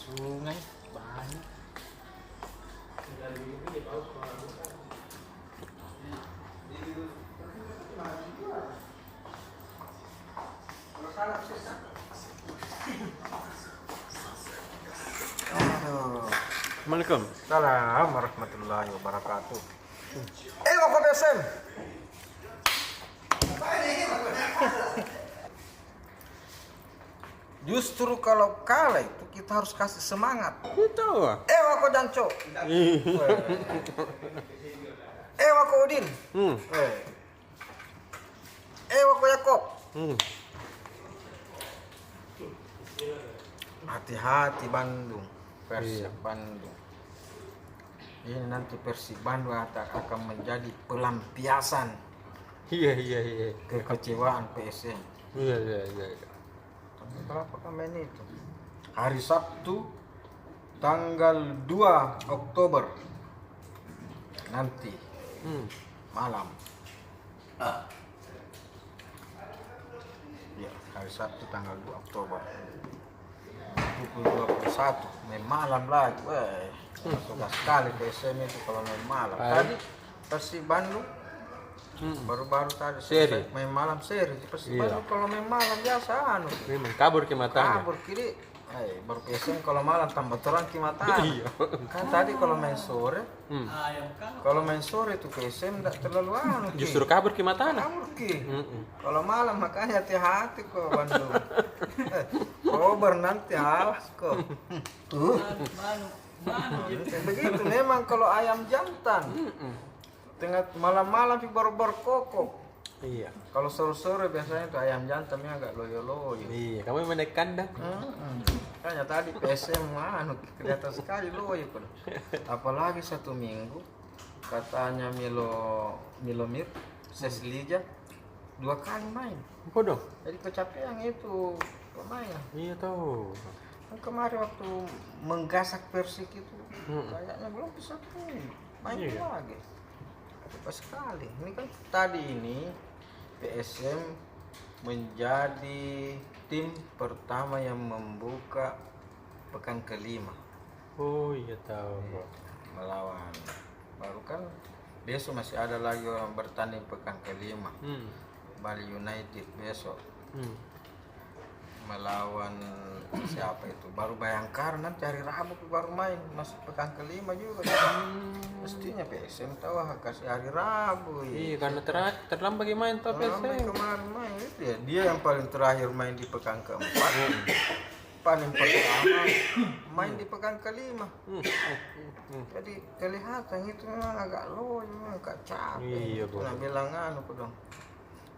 sungai banyak. Assalamualaikum. Salam warahmatullahi wabarakatuh. Kok BSM? Justru kalau kalah itu kita harus kasih semangat. Itu. Kok Janco. Kok Udin. Kok Yakob. Hati-hati Bandung. Persib Bandung. Ini nanti Persib Bandung akan menjadi pelampiasan Iya. kekecewaan PSM. Iya. Berapa main itu? Hari Sabtu tanggal 2 Oktober nanti malam. Ya, hari Sabtu tanggal 2 Oktober pukul 21 main malam lagi. Suka sekali PSM itu kalau main malam. Tadi Persib Bandung baru-baru tadi seri main malam seri Persib Bandung kalau main malam biasa memang kabur ke matanya. kabur kiri. Baru PSM kalau malam tambah terang ke mata. Kan tadi kalau main sore itu PSM tidak terlalu Justru kabur ke matanya. Kalau malam makanya hati-hati kok Bandung. Kober nanti awas kok. Begitu memang kalau ayam jantan. Tengah malam-malam baru berkokok. Iya. Kalau sore-sore biasanya itu ayam jantannya agak loyo-loyo. Iya, kamu menaik kandang. Makanya tadi PSM kelihatan sekali loyo. Apalagi 1 minggu katanya Milomir Seslija 2 kali main. Apa dong? Jadi kecapean itu pemain. Iya tahu. Kemarin waktu menggasak Persik itu kayaknya belum bisa main lagi. Cepat sekali. Ini kan tadi ini PSM menjadi tim pertama yang membuka pekan kelima. Oh iya tahu. Melawan. Baru kan besok masih ada lagi orang bertanding pekan kelima. Bali United besok. Melawan siapa itu? Baru Bayangkara nanti hari Rabu baru main, masih pekan kelima juga. Mestinya PSM tahu kasih hari Rabu. Iya karena terlambat main toh PSM. Kemarin main itu dia yang paling terakhir main di pekan keempat. Paling pertama main di pekan kelima. Jadi kelihatan itu memang agak loyo, agak capek. Iya, Nah bilang dong.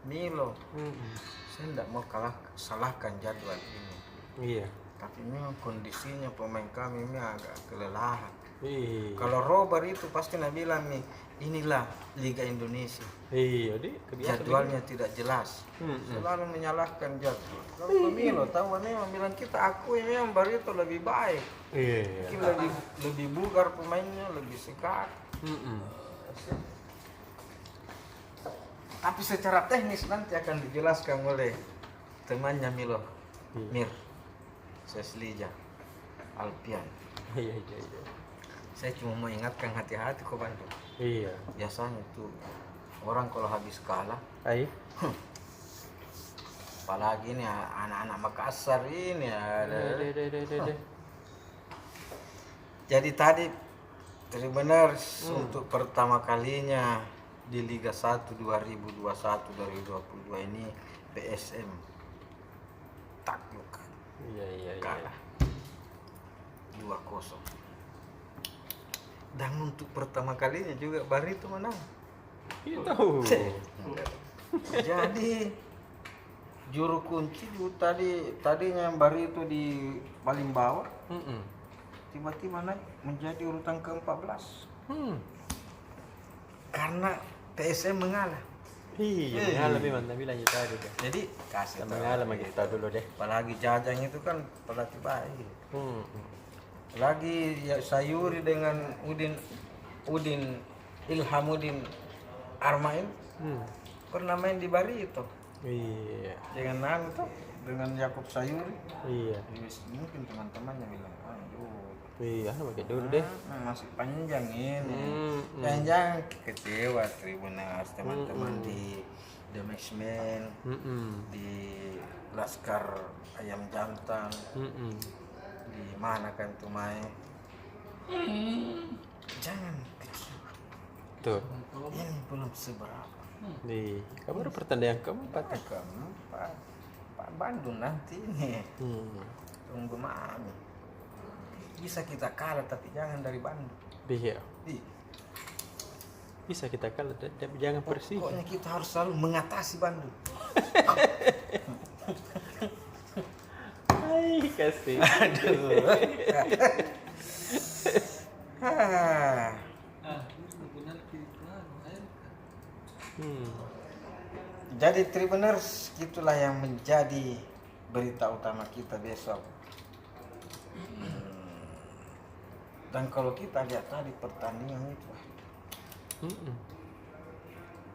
Milo. Saya tidak mau salahkan jadwal ini. Iya. Tapi memang kondisinya pemain kami ini agak kelelahan. Iya. Kalau Rober itu pasti bilang nih, inilah Liga Indonesia. Iya, jadwalnya tidak jelas. Selalu menyalahkan jadwal. Kalau Milo tahu memang bilang kita akui memang Barito lebih baik. Iya. Kita lebih bugar pemainnya, lebih segar. Tapi secara teknis nanti akan dijelaskan oleh temannya Milo, Mir, Seslija, Alpian. Iya. Saya cuma mau ingatkan hati-hati kok Bandung. Iya. Biasanya tuh orang kalau habis kalah, apalagi nih anak-anak Makassar ini ada. Jadi tadi benar untuk pertama kalinya di Liga 1 2021-2022 ini PSM takluk. Iya. Kalah 2-0. Dan untuk pertama kalinya juga Barito menang. Iya tahu. Jadi juru kunci tadinya Barito di paling bawah. Tiba-tiba naik menjadi urutan ke-14. Karena PSM mengalah. Iya, mengalah memang bilang tadi. Jadi kasih mengalah kita dulu deh. Apalagi Jajang itu kan pelatih baik. Lagi ya Sayuri dengan Ilhamuddin Armain pernah main di Barito. Iya. Dengan tuh dengan Yakob Sayuri. Iya. Mungkin teman-temannya bilang, aduh, Iya, pakai dulu deh. masih panjang ini. Hmm. Jangan kecewa Tribuners teman-teman di The Maxman, di Laskar Ayam Jantan, di mana kan tuh main. Jangan kecewa. Tuh. Ini belum seberapa. Nih, kabar pertandingan keempat. Keempat. Pak Bandung nanti ini. Tunggu mami. Bisa kita kalah tapi jangan dari Bandung. Iya. Ih, Bisa kita kalah, tapi jangan Persija. pokoknya kita harus selalu mengatasi Bandung. Hai, kasih. Aduh. Ah. Jadi Tribuners, itulah yang menjadi berita utama kita besok. Dan kalau kita lihat tadi pertandingan itu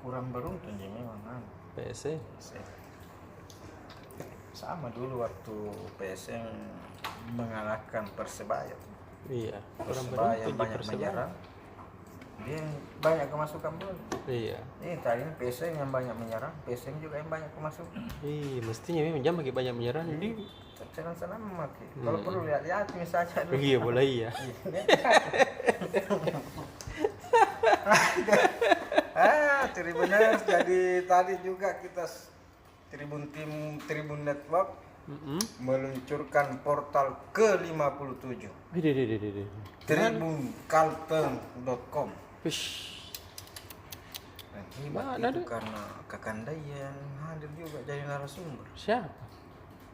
kurang beruntung ya memang. PSC. Sama dulu waktu PSM mengalahkan Persebaya. Iya. Kurang Persebaya beruntung di banyak Persebaya. menyerang, dia banyak kemasukan bola. Iya. Ini tadi PSM yang banyak menyerang, PSM juga yang banyak kemasukan. Mestinya memang jangan pakai banyak menyerang di. Senang-senang memakai. Kalau perlu lihat misalnya dulu. Iya, boleh iya. Tribuners, jadi tadi juga kita Tribun Network meluncurkan portal ke-57. Tribunkalteng.com. Hebat Mana itu ada? karena Kakanda yang hadir juga jadi narasumber. Siapa?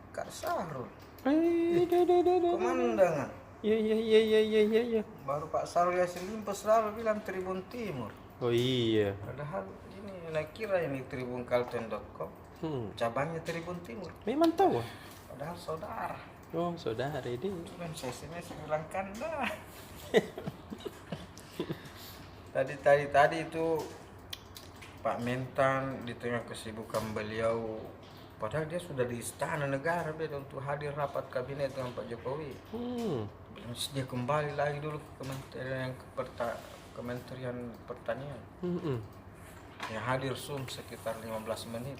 Kak Sahrul, Deh. komandangan. Iya. Baru Pak Sahrul Yassin Limpo selalu bilang Tribun Timur. Oh iya. Padahal ini saya kira ini tribunkalteng.com cabangnya Tribun Timur. Memang tahu. Padahal saudara. Oh, saudara ini. Cuman SMS bilang Kanda. Tadi itu Pak Mentan di tengah kesibukan beliau, padahal dia sudah di Istana Negara beda untuk hadir rapat kabinet dengan Pak Jokowi. Bilang dia kembali lagi dulu ke Kementerian Pertanian. Yang hadir sekitar 15 menit.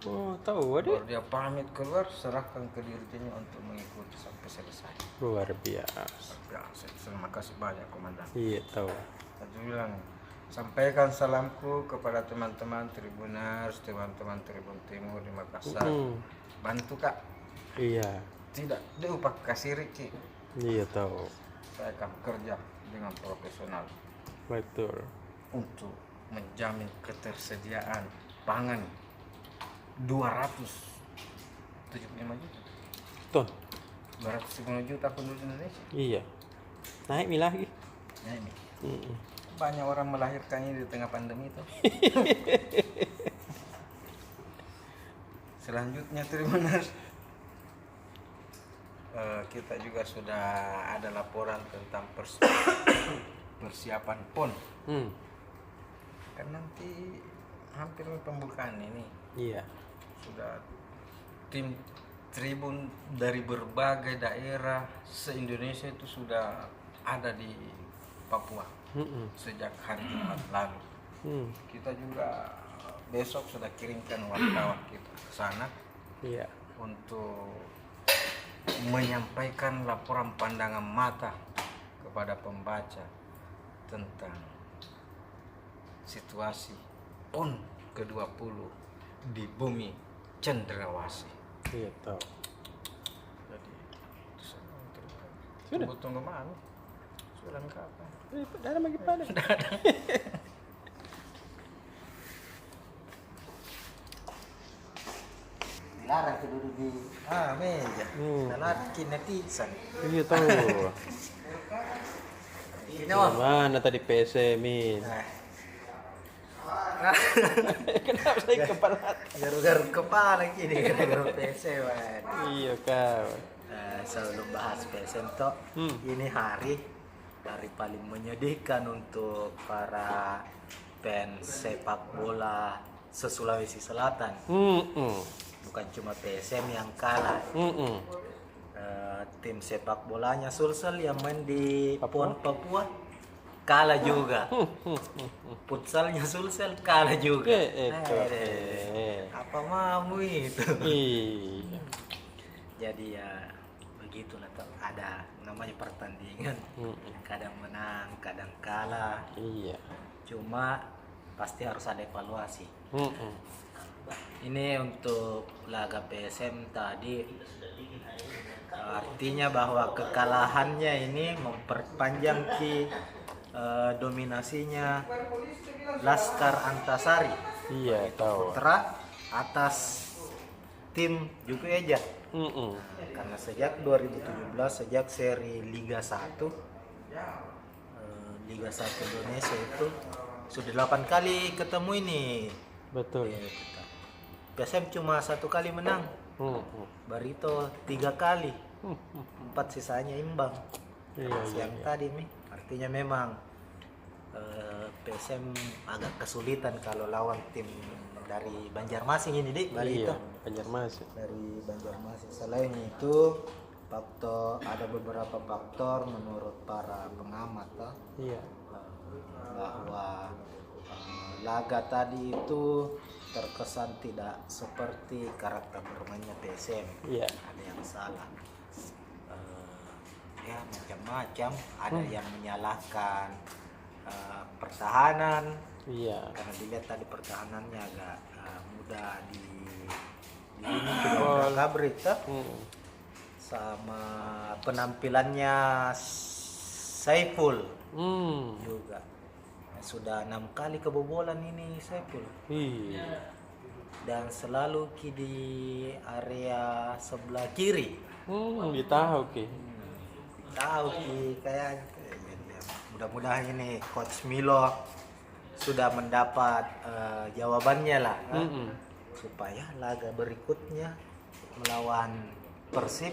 Oh, tahu ada. Baru dia pamit keluar, serahkan ke dirjennya untuk mengikuti sampai selesai. Luar biasa. Terima kasih banyak komandan. Iya, tahu. Saya bilang, sampaikan salamku kepada teman-teman Tribuners, teman-teman Tribun Timur di Makassar. Bantu Kak. Iya. Tidak, dia upah kasih Riki. Iya, tahu. Saya akan kerja dengan profesional Betul. untuk menjamin ketersediaan pangan 275 juta. Ton. 250 juta penduduk Indonesia. Iya. Naik mi lagi. Ya ini. Banyak orang melahirkan ini di tengah pandemi itu. Selanjutnya Tribuners, kita juga sudah ada laporan tentang persiapan PON. Kan nanti hampir pembukaan ini. Iya. Sudah tim Tribun dari berbagai daerah se-Indonesia itu sudah ada di Papua sejak hari Jumat lalu. Kita juga besok sudah kirimkan wartawan kita ke sana. Iya. Untuk menyampaikan laporan pandangan mata kepada pembaca tentang situasi PON ke-20 di bumi Cendrawasih. Iya, tahu. Jadi Sudah. tunggu mana? Sudah kapan? Dah bagi pada. Dilarang tuh duduk di meja. Karena netizen. Iya, tahu. Ini mah. Mana tadi PC Min? Kenapa saya kepala? Garuk-garuk kepala gini garuk-garuk PC man. Iya, kau. Sebelum bahas PSM toh, ini hari paling menyedihkan untuk para fans sepak bola se-Sulawesi Selatan. bukan cuma PSM yang kalah. Tim sepak bolanya Sulsel yang main di PON Papua kalah juga. Futsalnya Sulsel kalah juga. Apa mau itu? Iya. Jadi ya begitulah toh, ada namanya pertandingan. Kadang menang, kadang kalah. Iya. Cuma pasti harus ada evaluasi. Ini untuk laga PSM tadi, artinya bahwa kekalahannya ini memperpanjang dominasinya Laskar Antasari. Iya, tahu. Putra atas tim Juku Eja. Karena sejak 2017, sejak seri Liga 1 Liga 1 Indonesia itu sudah 8 kali ketemu ini. Betul. PSM cuma 1 kali menang. Barito 3 kali. 4 sisanya imbang. Yang tadi nih, artinya memang PSM agak kesulitan kalau lawan tim dari Banjarmasin ini, Dik. Barito. Iya, Banjarmasin. Dari Banjarmasin. Selain itu, ada beberapa faktor menurut para pengamat Iya. bahwa laga tadi itu terkesan tidak seperti karakter bermainnya PSM. Iya. Ada yang salah. Ya macam-macam. Ada yang menyalahkan pertahanan. Iya. Karena dilihat tadi pertahanannya agak mudah di ini kedua Gabrit sama penampilannya Saiful juga. Sudah 6 kali kebobolan ini Saiful. Iya. Dan selalu di area sebelah kiri. Ditahu ki. Tahu kayaknya. Mudah-mudahan ini Coach Milo sudah mendapat jawabannya lah, supaya laga berikutnya melawan Persib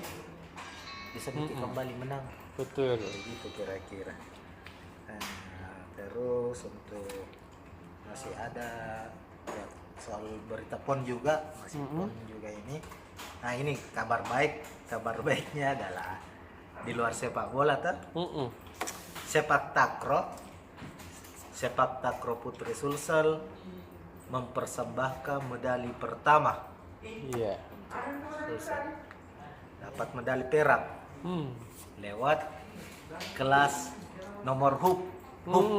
bisa kembali menang. Betul. Begitu kira-kira. Terus untuk masih ada ya, soal berita PON juga, masih PON juga ini. Nah ini kabar baiknya adalah di luar sepak bola sepak takraw Putri Sulsel mempersembahkan medali pertama. Iya. Sulsel dapat medali perak lewat kelas nomor hub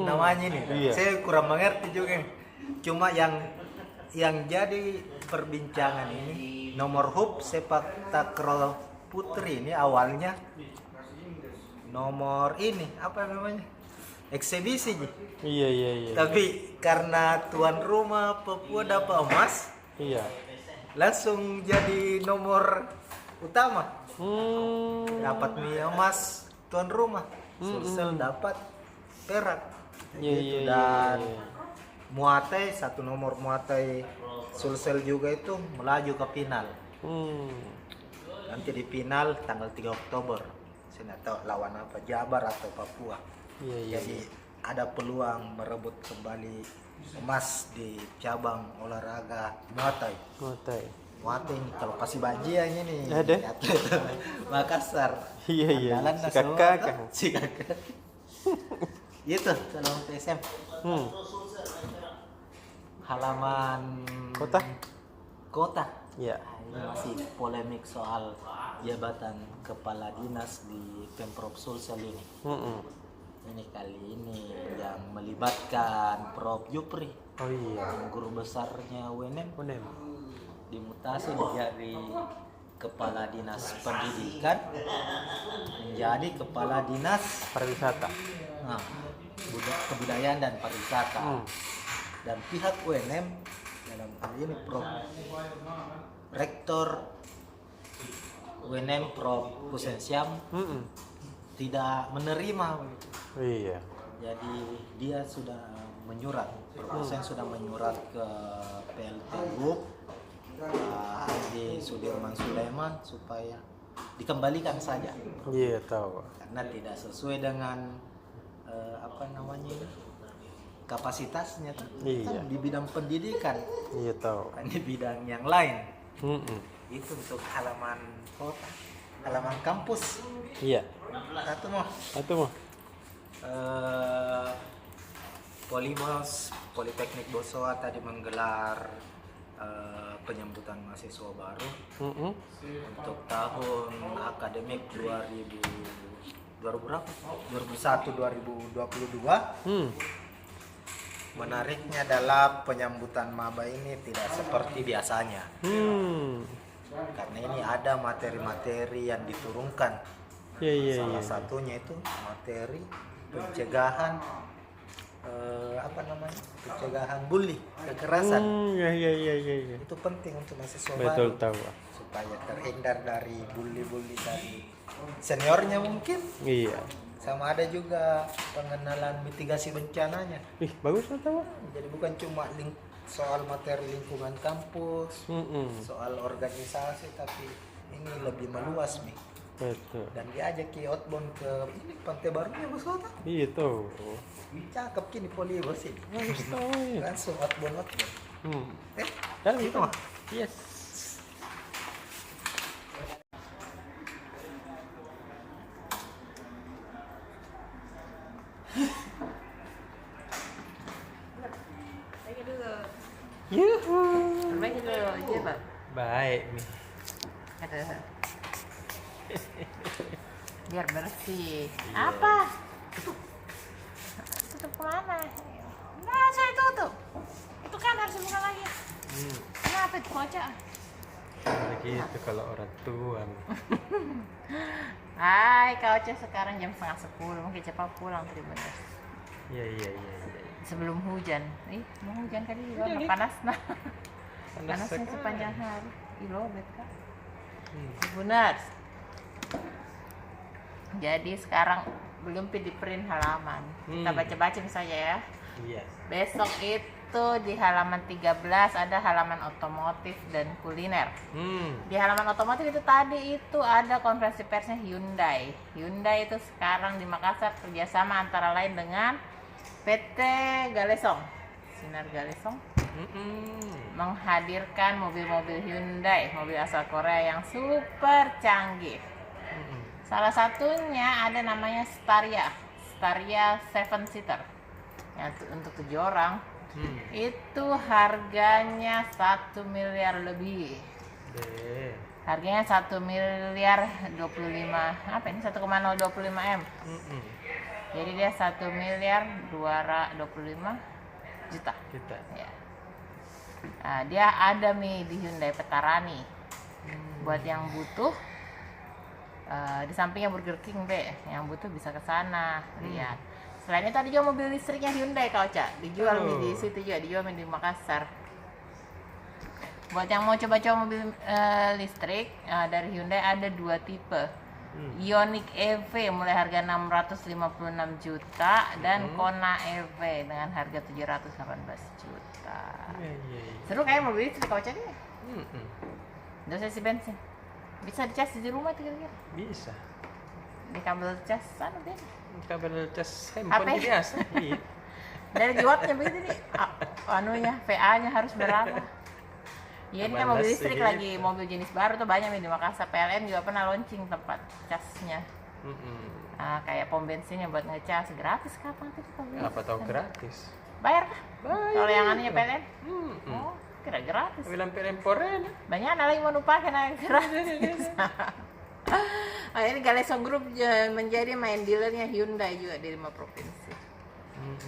namanya ini. Iya. Saya kurang mengerti juga nih. Cuma yang jadi perbincangan ini nomor hub sepak takraw putri ini awalnya nomor ini apa namanya eksibisi. Iya. Tapi karena tuan rumah Papua dapat emas, Iya. langsung jadi nomor utama. Dapat emas tuan rumah. Sulsel dapat perak. Iya. Dan Muatai satu nomor Muatai Sulsel juga itu melaju ke final. Nanti di final tanggal 3 Oktober. Saya nggak tahu lawan apa, Jabar atau Papua. Iya. Jadi ada peluang merebut kembali emas di cabang olahraga Muatai. Muatai ini kalau pasti bajiannya nih. Ada. Atlet Makassar. Iya. Andalan Si nasional, kakak. Si kakak. Gitu kalau PSM. Halaman kota. Iya. Ini masih polemik soal jabatan kepala dinas di Pemprov Sulsel ini. Ini kali ini yang melibatkan Prof. Jupri. Oh iya. Guru besarnya UNM UNM. dimutasi dari kepala dinas pendidikan menjadi kepala dinas Pariwisata. kebudayaan dan pariwisata. Dan pihak UNM dalam hal ini Prof. Rektor UNM Prof. Hussein Syam tidak menerima. Iya. Jadi dia sudah menyurat, Prof. Hussein sudah menyurat ke PLT Group di Sudirman Sulaiman supaya dikembalikan saja. Iya, tahu. Karena tidak sesuai dengan kapasitasnya Iya. kan di bidang pendidikan, Iya, tahu. kan di bidang yang lain. Mm-mm. Itu untuk halaman kota, halaman kampus. Iya. Satu mau Atau mau? Polimos Politeknik Bosowa tadi menggelar penyambutan mahasiswa baru Mm-mm. untuk tahun akademik 2021-2022. Menariknya adalah penyambutan maba ini tidak seperti biasanya. Karena ini ada materi-materi yang diturunkan. Iya. Salah satunya itu materi pencegahan pencegahan bully, kekerasan. Iya. Itu penting untuk mahasiswa Betul baru tahu. supaya terhindar dari bully-bully dari seniornya mungkin. Iya. Sama ada juga pengenalan mitigasi bencananya. Ih, bagus lah tahu. Jadi bukan cuma soal materi lingkungan kampus, soal organisasi, tapi ini lebih meluas nih. Betul. Dan diajak ke outbound ke ini Pantai Barunya Bosowa. Iya tuh. Cakep kini poli bos ini. Bagus tahu ya. Langsung outbound. Dalam itu itu. mah. Yes. Lagi dulu. Yuhu. Lagi dulu aja, Pak. Baik nih. Aduh. Biar bersih. Apa? Tutup kemana? Nah, saya tutup. Itu kan harus buka lagi. Kenapa itu kocak? Begitu kalau orang tua. Hai, Kak Oce, sekarang jam 9:30. Mungkin cepat pulang tadi bener. Iya. Sebelum hujan. Mau hujan kali juga. Hujan, Panas nah. Panas Panasnya sekali. sepanjang hari. Ilobet, Kak. Benar. Jadi sekarang belum di print halaman. Kita baca-baca saja ya. Iya. Besok itu di halaman 13 ada halaman otomotif dan kuliner. Di halaman otomotif itu tadi itu ada konferensi persnya Hyundai. Hyundai itu sekarang di Makassar kerjasama antara lain dengan PT Galesong, Sinar Galesong, menghadirkan mobil-mobil Hyundai, mobil asal Korea yang super canggih. Salah satunya ada namanya Staria 7 seater yang untuk 7 orang. Itu harganya 1 miliar lebih. Harganya 1 miliar 25, apa ini 1,025 M. Jadi dia 1 miliar 225 juta. Ya. Nah, dia ada nih di Hyundai Petarani. Buat yang butuh di sampingnya Burger King yang butuh bisa ke sana lihat. Selain itu ada juga mobil listriknya Hyundai Kak Oca, dijual di situ juga, dijual di Makassar. Buat yang mau coba-coba mobil listrik dari Hyundai ada 2 tipe. Ioniq EV mulai harga 656 juta dan Kona EV dengan harga 718 juta. Seru kayak mobil listrik Kak Oca nih. Nggak usah isi bensin. Bisa dicas di rumah tuh kira-kira. Bisa. Di kabel cas sana deh. Kabel cas handphone HP? biasa. Iya. Dari giwatnya begitu nih. Anunya VA-nya harus berapa? Ya ini kan mobil listrik lagi, mobil jenis baru tuh banyak nih di Makassar. PLN juga pernah launching tempat casnya. Kayak pom bensinnya buat ngecas gratis kapan tuh kalau Apa tahu gratis? bayar kah? Bayar. Kalau yang anunya PLN? Oh, kira gratis. Bilang PLN. Banyak anak lagi mau numpah kena gratis. Ini Galesong Group menjadi main dealernya Hyundai juga di 5 provinsi.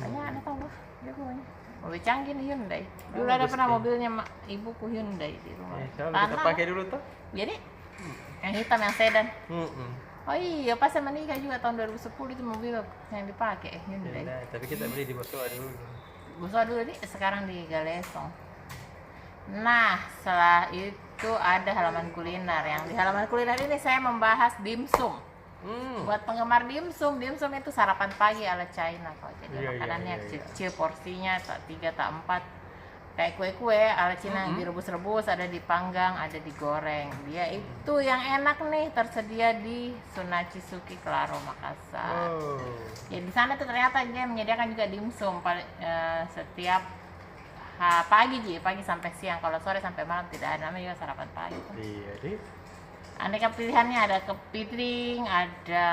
Banyak anak tahu lah, dia punya mobil canggih nih Hyundai. Dulu ada pernah mobilnya ibuku Hyundai di rumah. Kalau kita pakai dulu tuh. Jadi yang hitam yang sedan. Oh iya, pas saya menikah juga tahun 2010 itu mobil yang dipakai Hyundai. Tapi kita beli di Bosowa dulu. Bosowa dulu nih, sekarang di Galesong. Nah, setelah itu ada halaman kuliner. Yang di halaman kuliner ini saya membahas dimsum. Buat penggemar dimsum itu sarapan pagi ala China kok. Jadi makanannya kecil-kecil, porsinya tak 3 tak 4. Kayak kue-kue ala Cina yang direbus-rebus, ada dipanggang, ada digoreng. Dia itu yang enak nih, tersedia di Sunaci Suki Klaro Makassar. Ya di sana tuh ternyata dia menyediakan juga dimsum setiap pagi sampai siang. Kalau sore sampai malam tidak ada, namanya juga sarapan pagi. Iya deh. Aneka pilihannya, ada kepiting, ada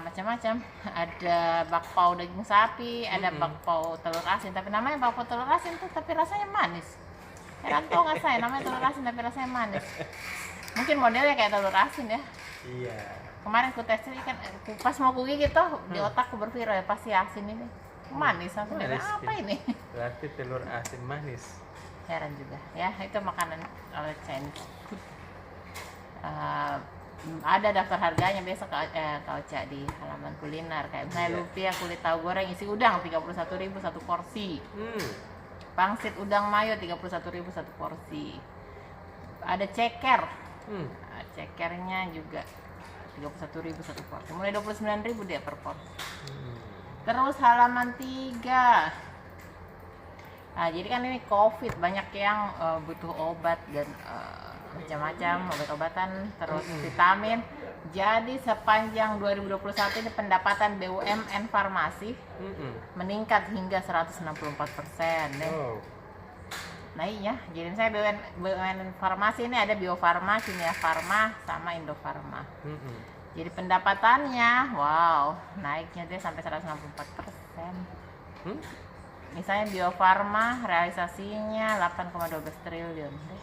macam-macam, ada bakpao daging sapi, ada bakpao telur asin. Tapi namanya bakpao telur asin tuh, tapi rasanya manis. Heran tau nggak saya, namanya telur asin tapi rasanya manis. Mungkin modelnya kayak telur asin ya. Iya. Kemarin ku tes kan, pas mau ku gigit tuh di otakku berpikir ya pasti asin ini. Manis, aku bilang apa ini? Berarti telur asin manis. Heran juga ya, itu makanan Chinese food. Ada daftar harganya biasa kau cek di halaman kuliner, kayak misalnya lumpia kulit tahu goreng isi udang 31.000 satu porsi. Pangsit udang mayo 31.000 satu porsi. Ada ceker. Cekernya juga 31.000 satu porsi. Mulai 29.000 dia per porsi. Terus halaman 3. Nah, jadi kan ini COVID, banyak yang butuh obat dan macam-macam, obat-obatan, terus vitamin. Jadi sepanjang 2021 ini pendapatan BUMN farmasi meningkat hingga 164% deh. Naiknya. Jadi misalnya BUMN farmasi ini ada Bio Farma, Kimia Farma, sama Indofarma. Jadi pendapatannya, wow, naiknya dia sampai 164%. Misalnya Bio Farma realisasinya 8,12 triliun deh.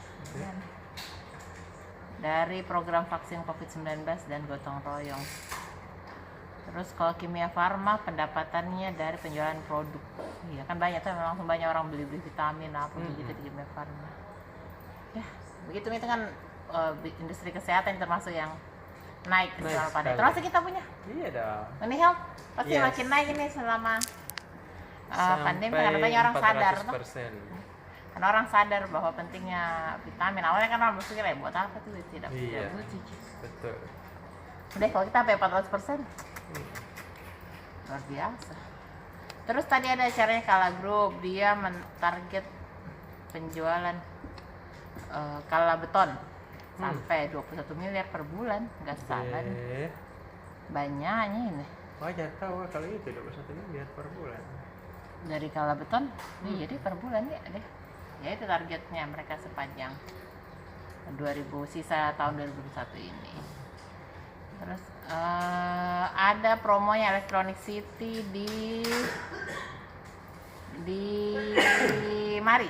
Dari program vaksin COVID-19 dan gotong royong. Terus kalau Kimia Farma pendapatannya dari penjualan produk. Iya kan banyak tuh, memang banyak orang beli-beli vitamin apa begitu di Kimia Farma. Ya, begitu itu kan industri kesehatan termasuk yang naik selama pandemi. Termasuk kita punya. Iya dong. Ini health pasti makin naik ini selama pandemi karena banyak orang sadar tuh. Karena orang sadar bahwa pentingnya vitamin. Awalnya kan orang berpikir buat apa tuh, tidak butuh. Betul. Udah kalau kita sampai 400%, luar biasa. Terus tadi ada caranya Kala Group, dia mentarget penjualan Kala Beton sampai 21 miliar per bulan, nggak salah deh. Banyaknya ini. Wajar tahu kalau itu 21 miliar per bulan. Dari Kala Beton, jadi per bulan ya deh. Ya itu targetnya mereka sepanjang 2000 sisa tahun 2021 ini. Terus ada promonya Electronic City di Mari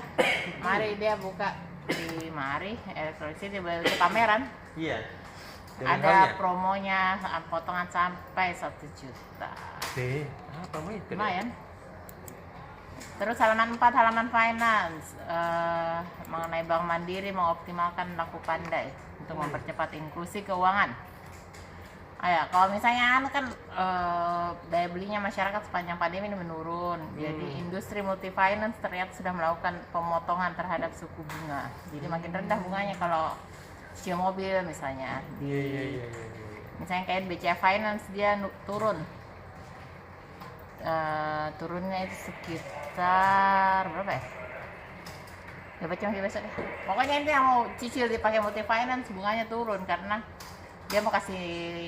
dia buka di Mari Electronic City di pameran. Iya. Ada promonya potongan sampai 1 juta. Apa mau itu? Lumayan. Terus halaman 4, halaman finance, mengenai Bank Mandiri mengoptimalkan laku pandai untuk mempercepat inklusi keuangan. Kalau misalnya kan daya belinya masyarakat sepanjang pandemi ini menurun, jadi industri multi finance ternyata sudah melakukan pemotongan terhadap suku bunga. Jadi makin rendah bunganya kalau cicil mobil misalnya. Iya. Misalnya kayak BCA Finance dia turun. Turunnya itu sekitar berapa ya? Ya baca lagi besok deh. Pokoknya ini yang mau cicil dipakai multi finance bunganya turun karena dia mau kasih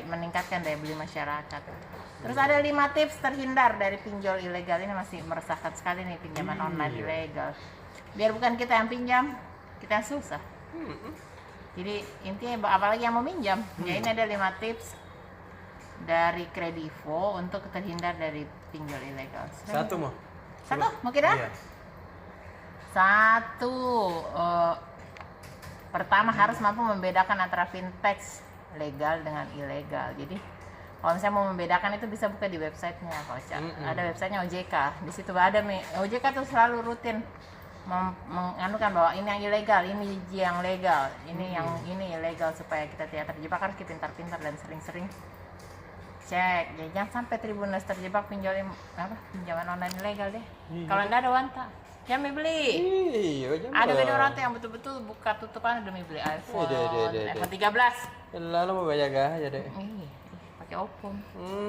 meningkatkan daya beli masyarakat. Terus ada 5 tips terhindar dari pinjol ilegal. Ini masih meresahkan sekali nih, pinjaman online ilegal. Biar bukan kita yang pinjam, kita yang susah. Jadi intinya apalagi yang mau minjam. Ya ini ada 5 tips dari Kredivo untuk terhindar dari pinjol ilegal. Satu mau kira? Iya. Satu, pertama harus mampu membedakan antara fintech legal dengan ilegal. Jadi kalau misalnya mau membedakan itu bisa buka di websitenya, ada websitenya OJK. Di situ ada OJK tuh selalu rutin menganukan bahwa ini yang ilegal, ini yang legal, ini yang ini ilegal supaya kita tidak terjebak. Harus kita pintar-pintar dan sering-sering cek, ya, jangan sampai Tribuners terjebak pinjaman online ilegal deh. Kalau enggak ada wanta, jangan beli. Ada beda orang tuh yang betul-betul buka tutupan demi beli iPhone, iPhone 13. Lalu mau bayar aja deh. Pakai Oppo,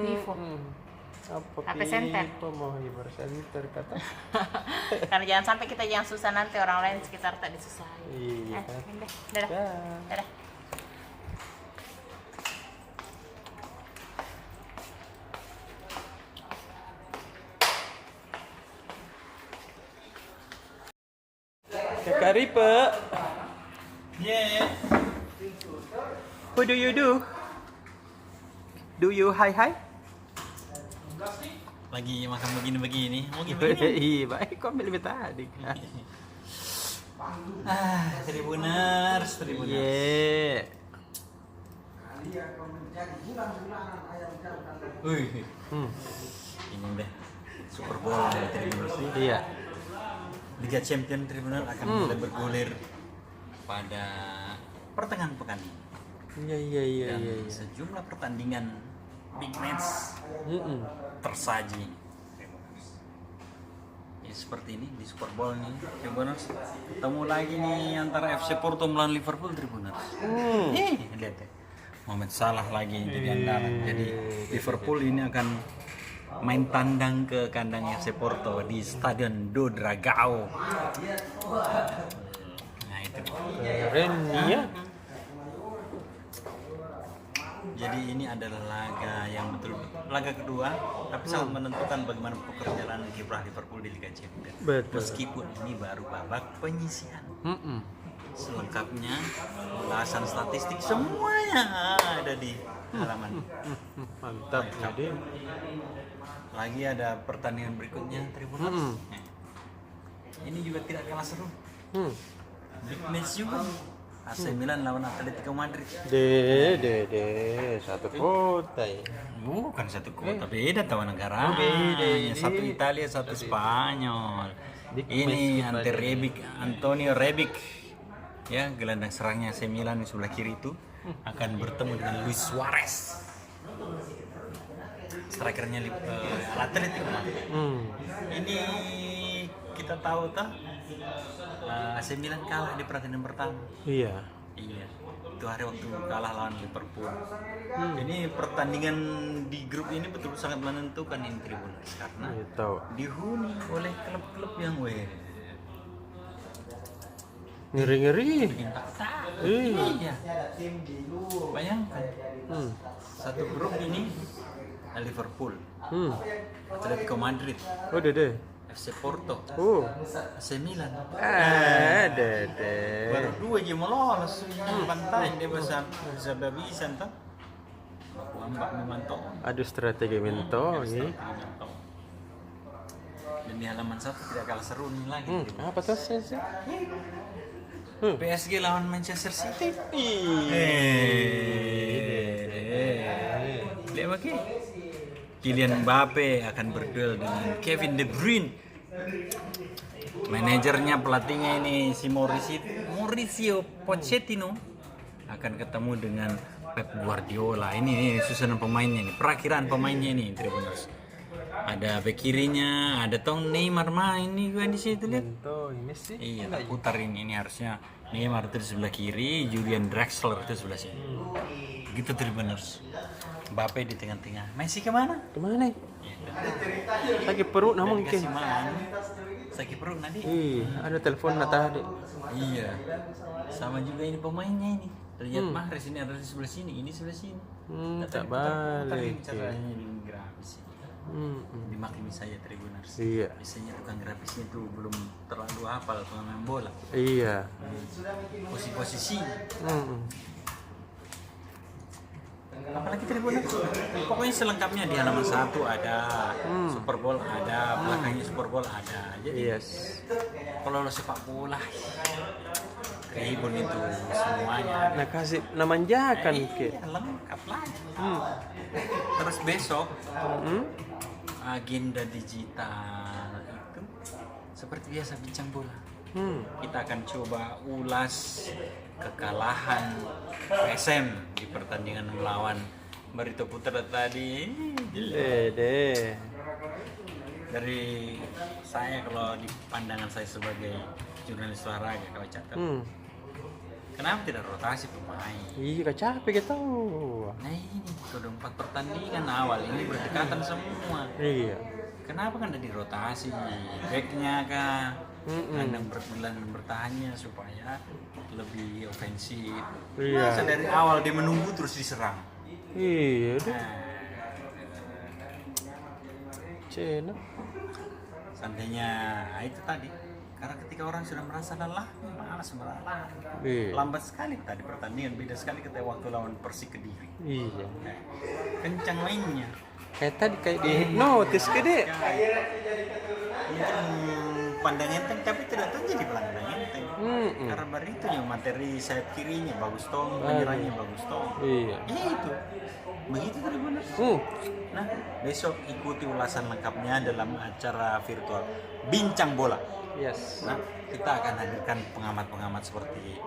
Vivo. Apa HP center. Mau hibar center kata. Karena jangan sampai kita yang susah nanti orang lain sekitar tak disusahin. Iya. Dadah. Kakak Ripe. Yeah. What do you do? Do you hi? Lagi makan begini-begini. Mau Iya, baik kok ambil lebih tadi. Tribuners. Iya. Wih, ini deh Super Bowl Tribuners. Iya. Liga Champion Tribuners akan mulai bergulir pada pertengahan pekan ini. Iya. Dan sejumlah pertandingan big match tersaji. Ya seperti ini di Super Bowl nih, Tribuners. Ketemu lagi nih antara FC Porto melawan Liverpool, Tribuners. Lihat ya. Mohamed Salah lagi jadi andalan. Jadi Liverpool ini akan main tandang ke kandang FC Porto di Stadion do Dragao. Nah itu. Keren ya. Jadi ini adalah laga yang laga kedua, tapi sangat menentukan bagaimana perjalanan kiprah Liverpool di Liga Champions. Betul. Meskipun ini baru babak penyisihan. Selengkapnya ulasan statistik semuanya ada di halaman. Mantap. Jadi Lagi ada pertandingan berikutnya Tribuners. Ini juga tidak kalah seru. Big match juga. AC Milan lawan Atletico Madrid. Satu kota ya. Bukan satu kota, beda tahu negara. Satu Italia, satu Spanyol. Ini Antonio Rebic. Ya, gelandang serangnya AC Milan di sebelah kiri itu akan bertemu dengan Luis Suarez. Strikernya Atletico Madrid. Ini kita tahu AC Milan kalah di pertandingan pertama. Iya. Itu hari waktu kalah lawan Liverpool. Ini pertandingan di grup ini betul sangat menentukan ini Tribuners karena Tahu. dihuni oleh klub-klub yang Ngeri. Iya. Bayangkan. Satu grup ini Liverpool, Atletico Madrid, FC Porto, AC Milan. Baru dua aja mau lolos. Pantai dia bisa entah. Aku ambak memantau. Aduh strategi mentok ini. Dan di halaman 1 tidak kalah seru nih lagi. Apa tuh sih? PSG lawan Manchester City. Lihat bagi. Kylian Mbappe akan berduel dengan Kevin De Bruyne. Manajernya pelatihnya ini si Mauricio Pochettino akan ketemu dengan Pep Guardiola. Ini susunan pemainnya nih, perakhiran pemainnya nih Tribuners. Ada bek kirinya, ada Neymar main nih gua di situ lihat. Ini sih. Iya, tak putar ini harusnya Neymar itu di sebelah kiri, Julian Draxler itu sebelah sini. Gitu Tribuners. Mbappe di tengah-tengah. Messi kemana? Kemana? Sakit perut namun ke. Sakit perut nanti. Ada telepon tadi. Iya. Sama juga ini pemainnya ini. Riyad Mahrez ini ada di sebelah sini, ini sebelah sini. Tak balik. Caranya di grafis. Dimaklumi saya Tribuners. Iya. Biasanya tukang grafisnya itu belum terlalu hafal pemain bola. Iya. Posisi. Apalagi Tribuners. Pokoknya selengkapnya di halaman 1 ada, Super Bowl ada, belakangnya Super Bowl ada. Jadi kalau lo sepak bola tribun itu semuanya. Nah kasih namanjakan ke. Lengkap lagi. Terus besok agenda digital itu seperti biasa bincang bola. Kita akan coba ulas kekalahan PSM di pertandingan melawan Barito Putra tadi. Dari saya kalau di pandangan saya sebagai jurnalis olahraga kalau catat, kenapa tidak rotasi pemain? Iya capek kita. Nah ini sudah 4 pertandingan awal ini berdekatan semua. Iya. Kenapa kan ada dirotasi backnya kah? Kandang berbulan bertahannya supaya lebih ofensif. Masa dari awal dia menunggu terus diserang. Iya. Cina. Seandainya itu tadi Karena ketika orang sudah merasa lelah, malas berlari. Iya. Lambat sekali tadi pertandingan, beda sekali ketika waktu lawan Persik Kediri. Iya. Kencang mainnya. Kayak tadi kayak di hipnotis gede. Mungkin pandang enteng tapi tidak terjadi pandang enteng. Karena baru itu yang materi sayap kirinya bagus tong, menyerangnya bagus tong. Iya. Ya itu. Begitu tadi benar. Nah, besok ikuti ulasan lengkapnya dalam acara virtual Bincang Bola. Yes. Nah, kita akan hadirkan pengamat-pengamat seperti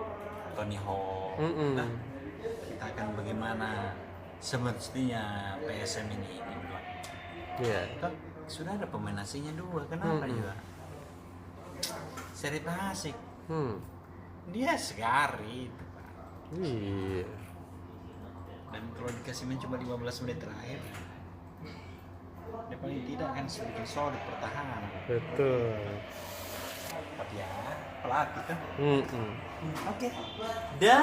Tony Hawk. Nah, kita akan bagaimana semestinya PSM ini dibuat. Iya. Toh, sudah ada pemain asingnya 2, kenapa juga? Seri Asik. Dia sekali itu, Pak. Iya. Dan kalau dikasih main cuma 15 menit terakhir, dia paling tidak kan sedikit solid pertahanan. Betul. Tapi ya pelatih kan. Oke. Dan